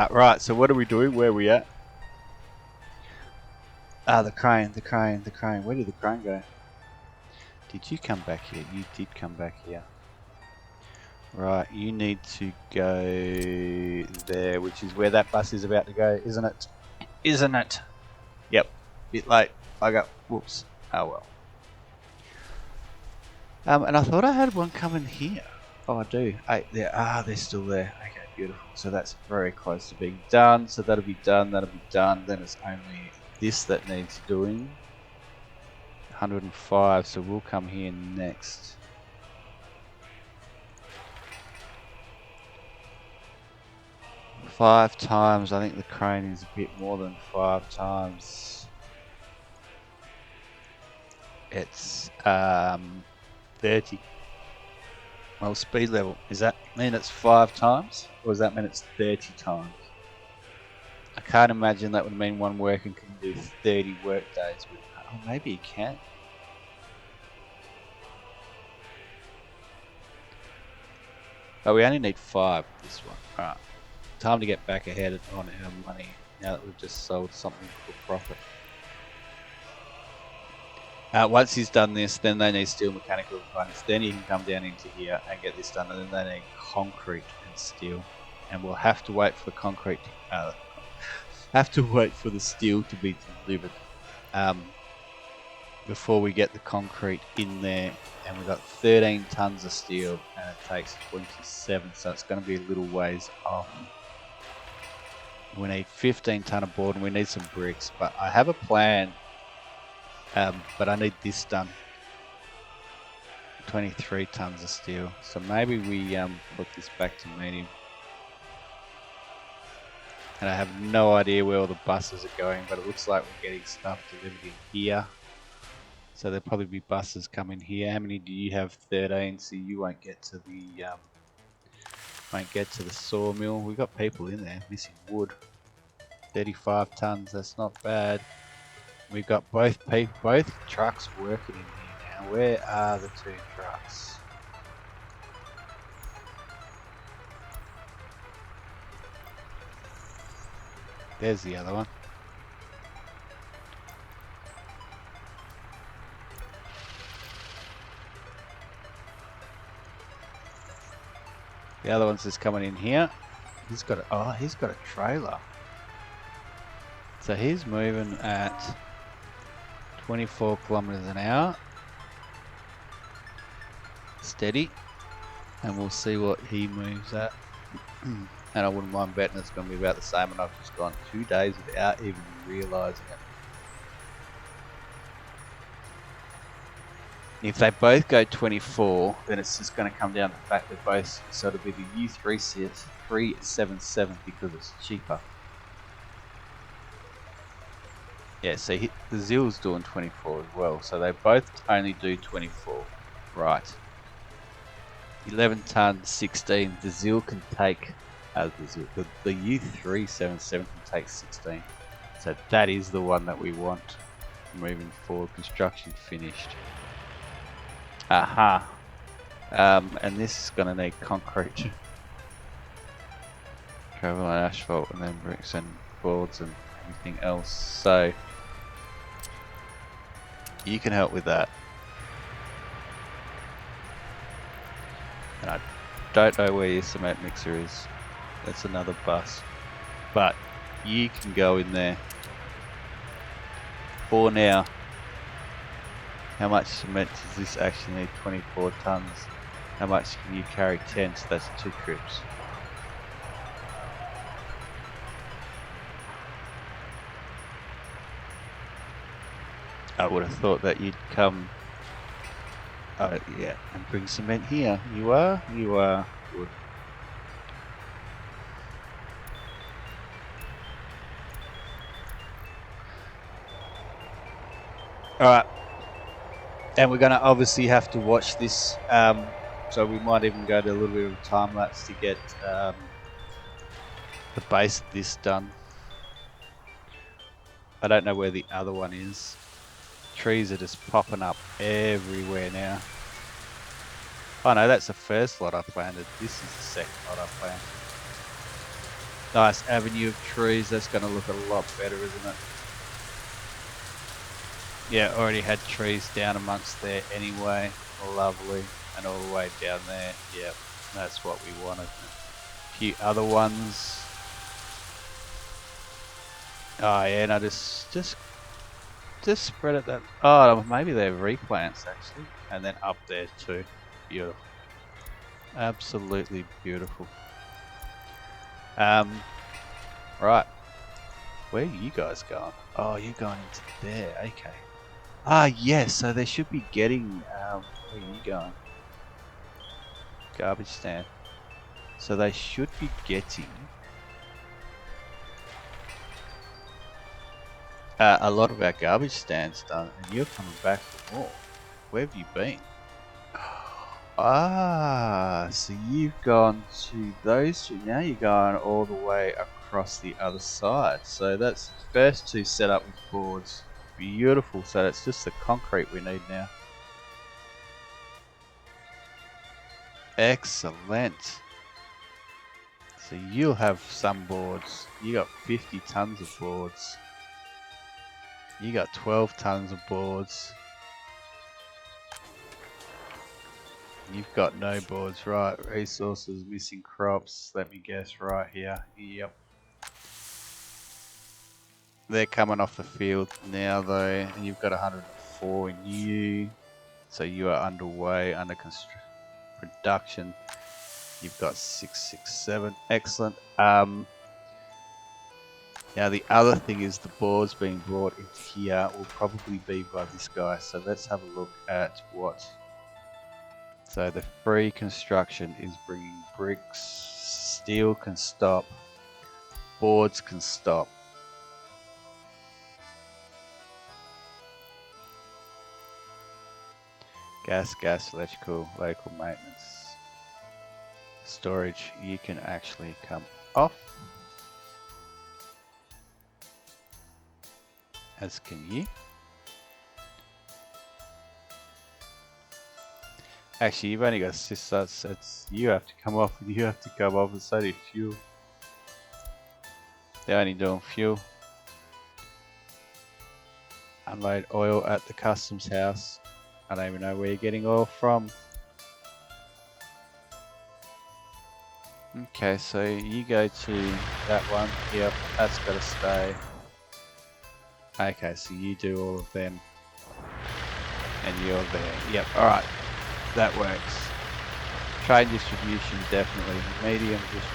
Right, so what are we doing? Where are we at? The crane. Where did the crane go? Did you come back here? You did come back here. Right, you need to go there, which is where that bus is about to go, isn't it? Isn't it? Yep. Bit late. I got... Whoops. Oh well. And I thought I had one coming here. Oh, I do. They're still there. Okay, beautiful. So that's very close to being done. So that'll be done. That'll be done. Then it's only this that needs doing. 105. So we'll come here next. Five times. I think the crane is a bit more than 5 times. It's 30. Well, speed level. Does that mean it's 5 times? Or does that mean it's 30 times? I can't imagine that would mean one worker can do 30 work days with. Oh, maybe he can. Oh, we only need 5 with this one. Alright. Time to get back ahead on our money now that we've just sold something for profit. Once he's done this, then they need steel mechanical components. Then he can come down into here and get this done, and then they need concrete and steel. And we'll have to wait for the concrete. Have to wait for the steel to be delivered before we get the concrete in there. And we've got 13 tons of steel, and it takes 27, so it's going to be a little ways off. We need 15 ton of board, and we need some bricks. But I have a plan. But I need this done. 23 tons of steel. So maybe we put this back to medium. And I have no idea where all the buses are going, but it looks like we're getting stuff delivered in here. So there'll probably be buses coming here. How many do you have? 13. So you won't get to the sawmill. We've got people in there missing wood. 35 tons. That's not bad. We've got both trucks working in here And where are the 2 trucks? There's the other one. The other one's just coming in here. He's got a trailer. So he's moving at 24 kilometers an hour. Steady. And we'll see what he moves at. And I wouldn't mind betting it's going to be about the same, and I've just gone 2 days without even realising it. If they both go 24, then it's just going to come down to the fact that both, so it'll be the U377 because it's cheaper. Yeah, so the Zill's doing 24 as well, so they both only do 24. Right. 11 ton, 16. The Zill can take, the U377 can take 16. So that is the one that we want moving forward. Construction finished. Aha. And this is going to need concrete. Gravel and asphalt, and then bricks and boards and everything else. So you can help with that. And I don't know where your cement mixer is. That's another bus. But you can go in there. For now, how much cement does this actually need? 24 tons. How much can you carry? 10, so that's 2 trips. I would have thought that you'd come, yeah, and bring cement here. You are good. Alright, and we're going to obviously have to watch this, so we might even go to a little bit of a time lapse to get the base of this done. I don't know where the other one is. Trees are just popping up everywhere now. Oh no, that's the first lot I planted. This is the second lot I planted. Nice avenue of trees. That's going to look a lot better, isn't it? Yeah, already had trees down amongst there anyway. Lovely. And all the way down there. Yep, that's what we wanted. A few other ones. Oh yeah, no, just spread it that. Oh, maybe they're replants actually. And then up there too. Beautiful. Absolutely beautiful. Right. Where are you guys going? Oh, you're going into there. Okay. Ah, yes. So they should be getting. Where are you going? Garbage stand. So they should be getting a lot of our garbage stands done, and you're coming back for more. Where have you been? Ah, so you've gone to those two. Now you're going all the way across the other side. So that's the first 2 set up with boards. Beautiful. So it's just the concrete we need now. Excellent. So you'll have some boards. You got 50 tons of boards. You got 12 tons of boards. You've got no boards, right? Resources, missing crops. Let me guess, right here. Yep. They're coming off the field now, though, and you've got 104 in you. So you are underway, under production. You've got 667. Excellent. Now the other thing is the boards being brought into here will probably be by this guy. So let's have a look at what. So the free construction is bringing bricks, steel can stop, boards can stop. Gas, electrical, local maintenance, storage, you can actually come off. As can you. Actually, you've only got assist. It's you have to come off and you have to come off. It's only fuel. They're only doing fuel. Unload oil at the customs house. I don't even know where you're getting oil from. Okay, so you go to that one. Yep, that's got to stay. Okay, so you do all of them. And you're there. Yep, alright. That works. Trade distribution, definitely. Medium distribution.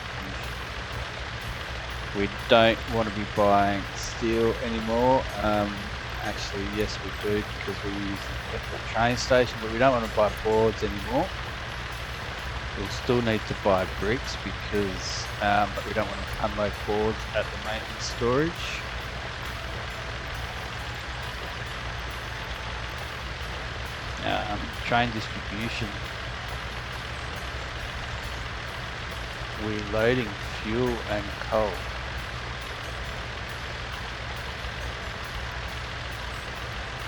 We don't want to be buying steel anymore. Actually, yes we do, because we use it at the train station, but we don't want to buy boards anymore. We'll still need to buy bricks because but we don't want to unload boards at the maintenance storage. Train distribution. We're loading fuel and coal.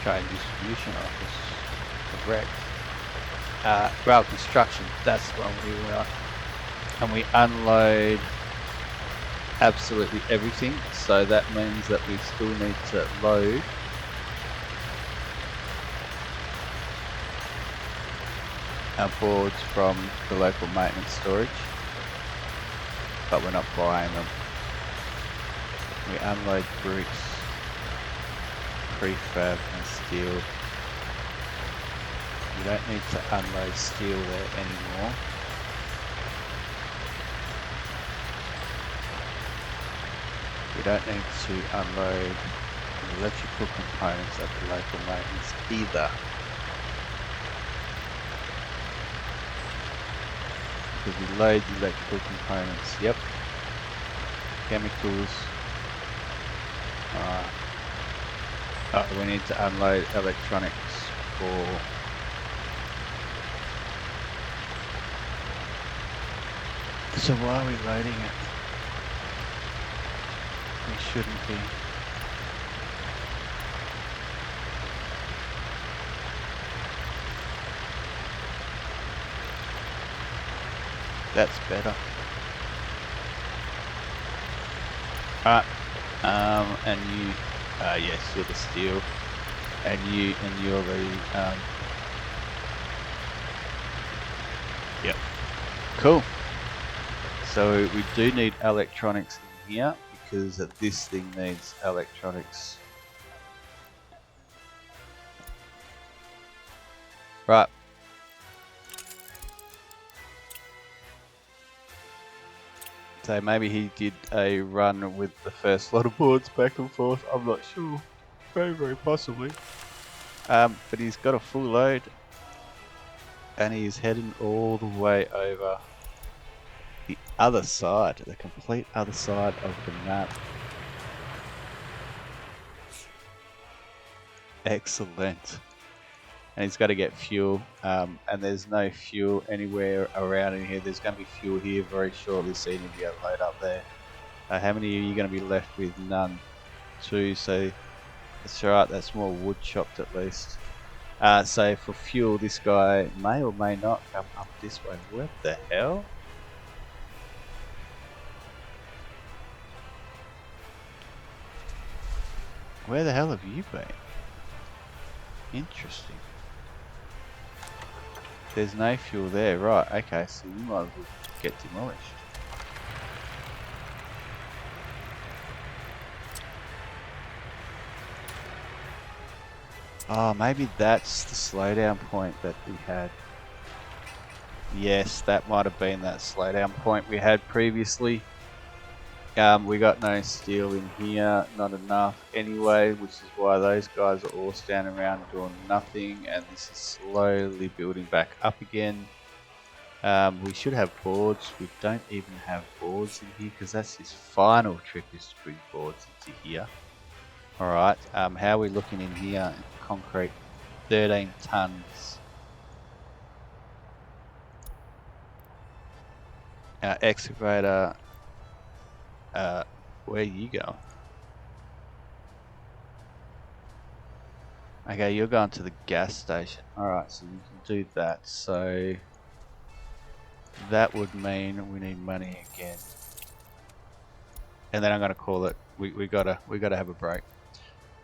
Train distribution office. Correct. Rail construction, that's the one we want. And we unload absolutely everything, so that means that we still need to load our boards from the local maintenance storage, but we're not buying them. We unload bricks, prefab and steel. We don't need to unload steel there anymore. We don't need to unload electrical components at the local maintenance either. Because we load the electrical components, yep. Chemicals. We need to unload electronics for so why are we loading it? We shouldn't be. That's better. Alright. And you yes, you're the steel. And you're the yep. Cool. So we do need electronics in here because this thing needs electronics. Right. So maybe he did a run with the first lot of boards back and forth. I'm not sure. Very, very possibly. But he's got a full load. And he's heading all the way over the other side, the complete other side of the map. Excellent. And he's got to get fuel, and there's no fuel anywhere around in here. There's going to be fuel here very shortly, so you need to get a load up there. How many are you going to be left with? None. 2, so that's alright, that's more wood chopped at least. So for fuel, this guy may or may not come up this way. What the hell? Where the hell have you been? Interesting. There's no fuel there, right? Okay, so you might as well get demolished. Oh, maybe that's the slowdown point that we had. Yes, that might have been that slowdown point we had previously. We got no steel in here, not enough anyway, which is why those guys are all standing around doing nothing, and this is slowly building back up again. We should have boards. We don't even have boards in here because that's his final trip, is to bring boards into here. Alright, how are we looking in here? Concrete, 13 tons. Excavator, where you go? Okay, you're going to the gas station. Alright, so you can do that. So that would mean we need money again. And then I'm gonna call it. We gotta have a break.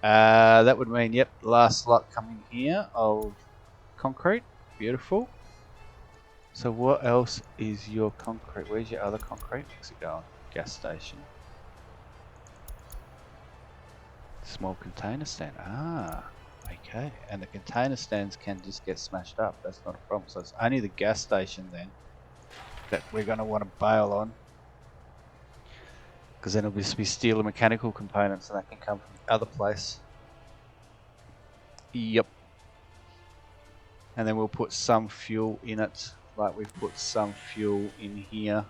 That would mean, yep, last lot coming here of concrete. Beautiful. So what else is your concrete? Where's your other concrete? Where's it going? Gas station. Small container stand. Ah, okay. And the container stands can just get smashed up. That's not a problem. So it's only the gas station then that we're going to want to bail on. Because then it'll just be steel and mechanical components and that can come from the other place. Yep. And then we'll put some fuel in it. Like we've put some fuel in here.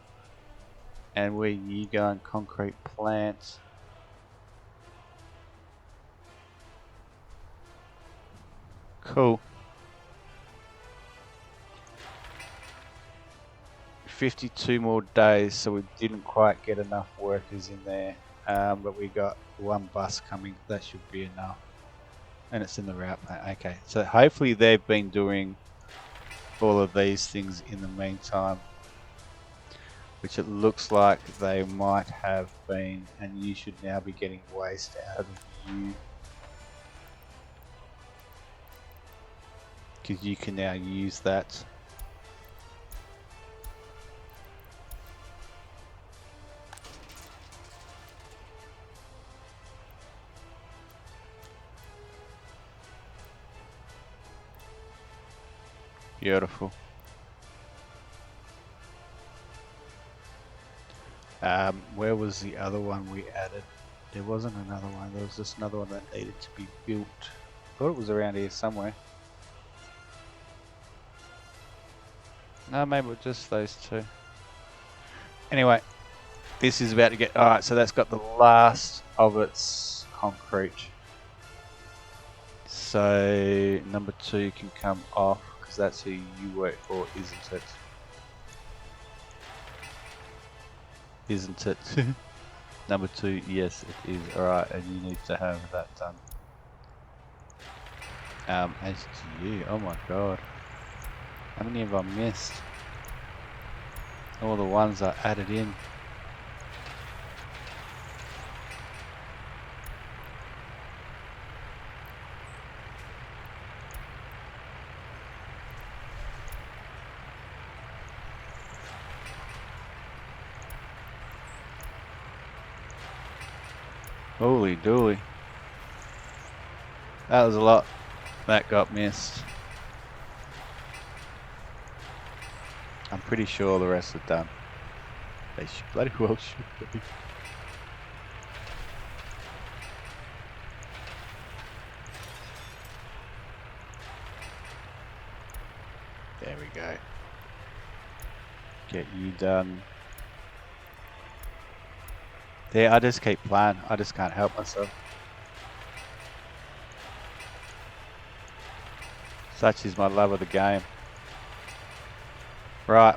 And where you go in concrete plant. Cool. 52 more days, so we didn't quite get enough workers in there, but we got one bus coming. That should be enough, and it's in the route plan. Okay, so hopefully they've been doing all of these things in the meantime, which it looks like they might have been, and you should now be getting waste out of you, because you can now use that. Beautiful. Where was the other one we added? There wasn't another one. There was just another one that needed to be built. Thought it was around here somewhere. No, maybe it was just those two. Anyway, this is about to get... Alright, so that's got the last of its concrete. So, number 2 can come off, because that's who you work for, isn't it? Isn't it? Number 2, yes it is. Alright, and you need to have that done. As to you, oh my god. How many have I missed? All the ones I added in. Holy dooly. That was a lot that got missed. I'm pretty sure the rest are done. They should, bloody well should be. There we go. Get you done. There, I just keep playing. I just can't help myself. Such is my love of the game. Right.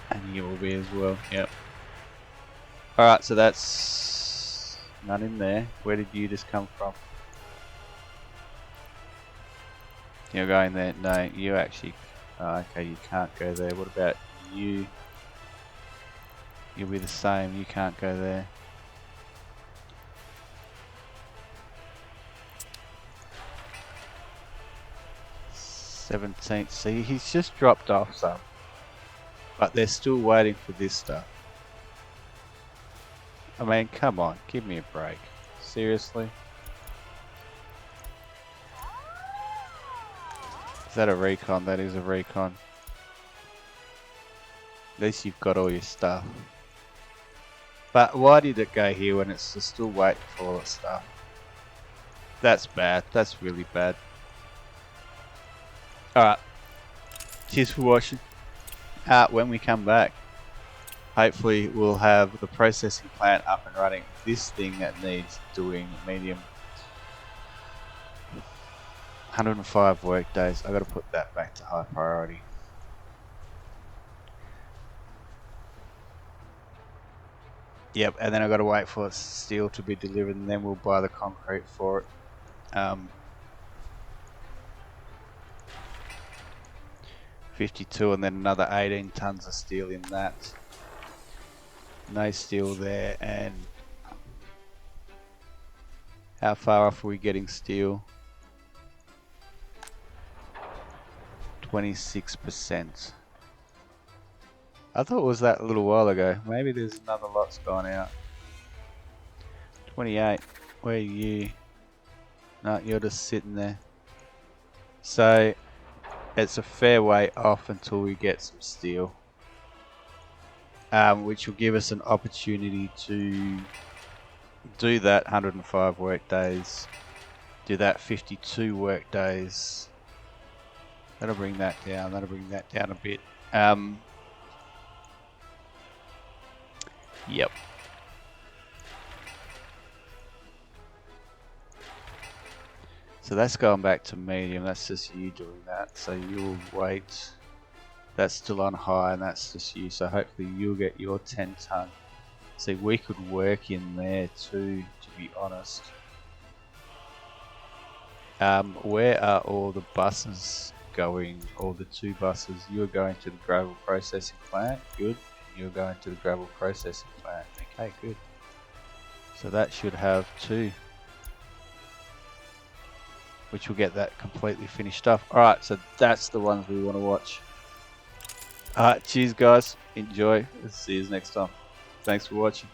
And you will be as well. Yep. Alright, so that's none in there. Where did you just come from? You're going there? No, you actually... Oh, okay, you can't go there. What about you? You'll be the same. You can't go there. "17th. See, he's just dropped off some. But they're still waiting for this stuff. I mean, come on. Give me a break. Seriously? Is that a recon? That is a recon. At least you've got all your stuff. But why did it go here when it's still waiting for all its stuff? That's bad. That's really bad. Alright. Cheers for watching. When we come back, hopefully we'll have the processing plant up and running. This thing that needs doing medium. 105 work days. I've got to put that back to high priority. Yep, and then I've got to wait for steel to be delivered and then we'll buy the concrete for it. 52, and then another 18 tons of steel in that. No steel there, and how far off are we getting steel? 26%. I thought it was that a little while ago. Maybe there's another lot's gone out. 28. Where are you? No, you're just sitting there. So it's a fair way off until we get some steel, which will give us an opportunity to do that 105 work days, do that 52 work days. That'll bring that down. That'll bring that down a bit. Yep. So that's going back to medium. That's just you doing that. So you'll wait. That's still on high, and that's just you. So hopefully you'll get your 10 ton. See, we could work in there too, to be honest. Where are all the buses going? All the 2 buses. You're going to the gravel processing plant. Good. You're going to the gravel processing plant. Okay, good. So that should have 2. Which will get that completely finished up. Alright, so that's the ones we want to watch. Alright, cheers guys. Enjoy. See you next time. Thanks for watching.